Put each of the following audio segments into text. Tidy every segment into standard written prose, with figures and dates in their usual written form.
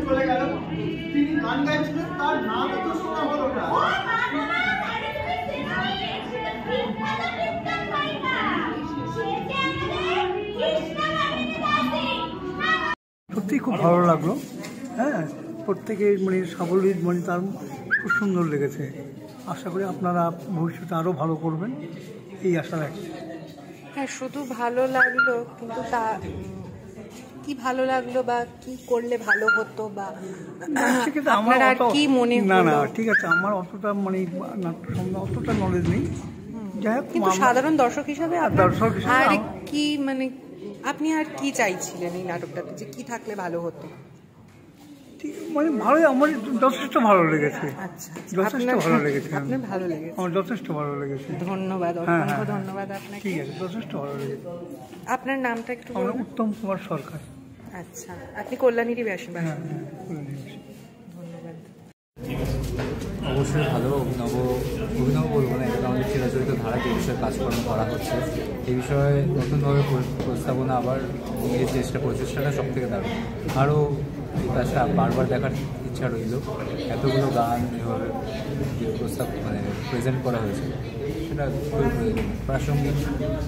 চলে গেল, তিনি গান গাইছিলেন, তার নাম তো শোনা হলো না। সত্যি খুব ভালো লাগলো। হ্যাঁ, প্রত্যেকের মানে সাবলীল মানে তার খুব সুন্দর লেগেছে। আশা করি আপনারা ভবিষ্যতে আরও ভালো করবেন, এই আশা রাখছি। হ্যাঁ, শুধু ভালো লাগলো, কিন্তু তা কি ভালো লাগলো বা কি করলে ভালো হতো বা আপনার আর কি মনে হলো? না না, ঠিক আছে, আমার অতটা মানে নাট্য সম্বন্ধে অতটা নলেজ নেই। যাই হোক, কিন্তু সাধারণ দর্শক হিসাবে আর কি মানে আপনি আর কি চাইছিলেন এই নাটকটাতে, যে কি থাকলে ভালো হতো? মানে ভালোই, আমার যথেষ্ট ভালো লেগেছে। আচ্ছা, যথেষ্ট ভালো লেগেছে। আপনার ভালো লেগেছে? আমার যথেষ্ট ভালো লেগেছে। ধন্যবাদ, অসংখ্য ধন্যবাদ আপনাকে। ঠিক আছে, যথেষ্ট ভালো লেগেছে। আপনার নামটা একটু? আমার উত্তম কুমার সরকার। আচ্ছা, আপনি কল্যাণীরই বাসিন্দা? হ্যাঁ, ধন্যবাদ। অবশ্যই ভালো অভিনব বলবো না, এটা আমাদের চিরাচরিত ধারায় যে বিষয়ে কাজকর্ম করা হচ্ছে, এই বিষয়ে নতুনভাবে প্রস্তাবনা আবার নিয়ে প্রচেষ্টাটা সব থেকে দারুণ। আরও এই কাজটা বারবার দেখার ইচ্ছা রইল। এতগুলো গান এভাবে যে প্রস্তাব মানে প্রেজেন্ট করা হয়েছে, সেটা খুবই প্রাসঙ্গিক,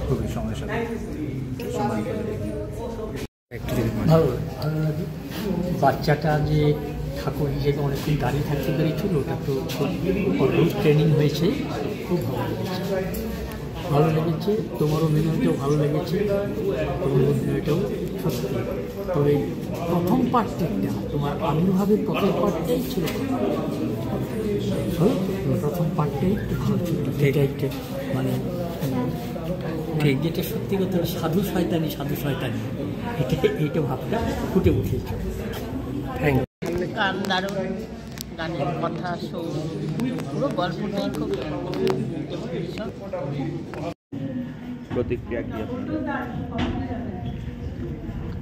খুবই সময়ের সাথে সময় ভালো লাগে। বাচ্চাটা যে ঠাকুর হিসেবে অনেকদিন দাঁড়িয়ে থাকতে পেরেছিল, ওটা তো খুব ট্রেনিং হয়েছে, খুব ভালো লেগেছে। তোমার অভিনয়টাও ভালো লেগেছে, তোমার অভিনয়টাও সত্যি। তবে প্রথম পার্টটা তোমার আবির্ভাবের প্রথম পার্টটাই ছিল, প্রথম পার্টটাই একটু ভালো ছিল। এটা একটা মানে ঠিক, যেটা সত্যি কথা সাধু শয়তানি এইটা ভাবটা ফুটে উঠেছে। গান দারুণ, গানের কথা পুরো গল্পটাই খুব প্রতিক্রিয়া কি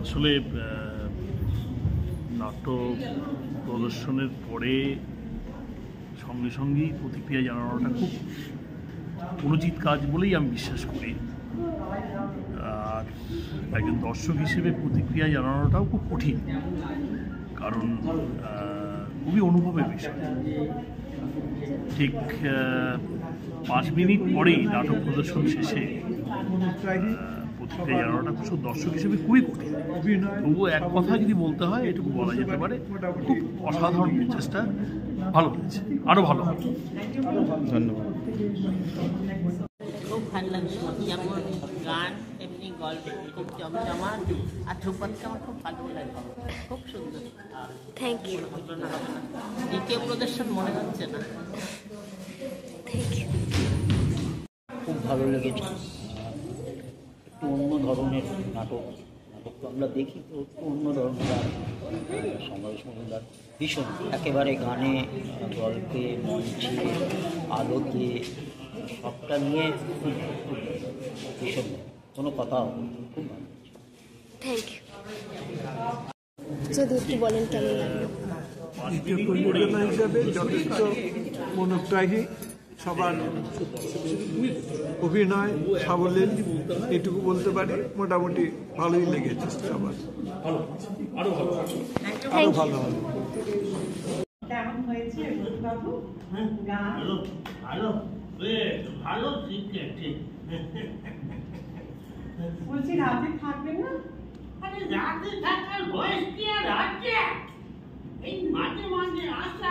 আসলে নাট্য প্রদর্শনের পরে সঙ্গে সঙ্গেই প্রতিক্রিয়া জানানোটা খুব অনুচিত কাজ বলেই আমি বিশ্বাস করি। আর একজন দর্শক হিসেবে প্রতিক্রিয়া জানানোটাও খুব কঠিন, কারণ খুবই অনুভবের বিষয়। ঠিক 5 মিনিট পরেই নাটক প্রদর্শন শেষে প্রতিক্রিয়া জানানোটা খুব দর্শক হিসেবে খুবই কঠিন। তবুও এক কথা যদি বলতে হয়, এটুকু বলা যেতে পারে খুব অসাধারণ প্রচেষ্টা, ভালো হয়েছে, আরও ভালো হবে। ধন্যবাদ। খুব ভালো লাগছে, যেমন গান তেমনি গল্প খুব জমজমাট, আর ধ্রুপদকে আমার খুব ভালো লাগে, খুব সুন্দর। Thank you. দ্বিতীয় প্রদর্শন মনে হচ্ছে না। Thank you. খুব ভালো লেগেছে, একটু অন্য ধরনের নাটক তো আমরা দেখি, তো একটু অন্য ধরনের সময় সন্ধ্যার ভীষণ একেবারে গানে, গল্পে, মঞ্চে, আলোতে সবটা নিয়ে খুব ভীষণ, কোনো কথা খুব ভালো। Thank you. যদি একটু বলেন কেমন লাগলো? দ্বিতীয় পরিচালনা হিসাবে যথেষ্ট মনোগ্রাহী, সবার অভিনয় সাবলীল, এটুকু বলতে পারি। মোটামুটি ভালোই লেগেছে সবার, আরো ভালো হবে। কেমন হয়েছে বাবু? ভালো ঠিক আছে। বলছি রাতে থাকবে না? আরে রাতে থাকার বয়স কি আর আছে? এই মাঝে মাঝে আসা,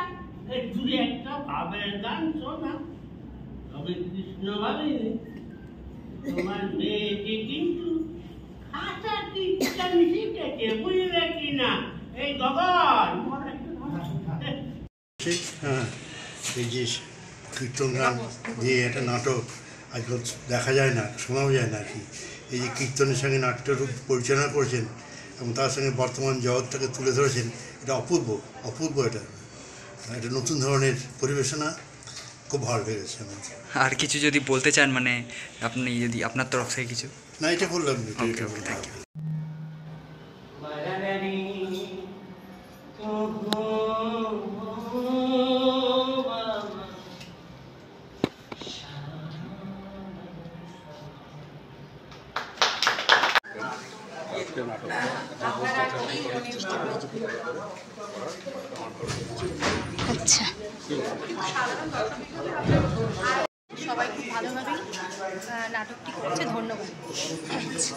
একটু একটা ভাবের গান শোনা, তবে কৃষ্ণ ভাবিনি তোমার মেয়েকে কিন্তু খাঁচা কীর্তন শিখেছে, বুঝলে কিনা এই গগন? হ্যাঁ, এই যে কীর্তন গান দিয়ে একটা নাটক আজকাল দেখা যায় না, শোনাও যায় না আর কি। এই যে কীর্তনের সঙ্গে নাট্যরূপ পরিচালনা করেছেন এবং তার সঙ্গে বর্তমান জগৎটাকে তুলে ধরেছেন, এটা অপূর্ব। এটা নতুন ধরনের পরিবেশনা, খুব ভালো লেগেছে আমার। আর কিছু যদি বলতে চান, মানে আপনি যদি আপনার তরফ থেকে কিছু? না, এটা বললাম। আচ্ছা, সবাই খুব ভালোভাবেই নাটকটি করছে, ধন্যবাদ। আচ্ছা।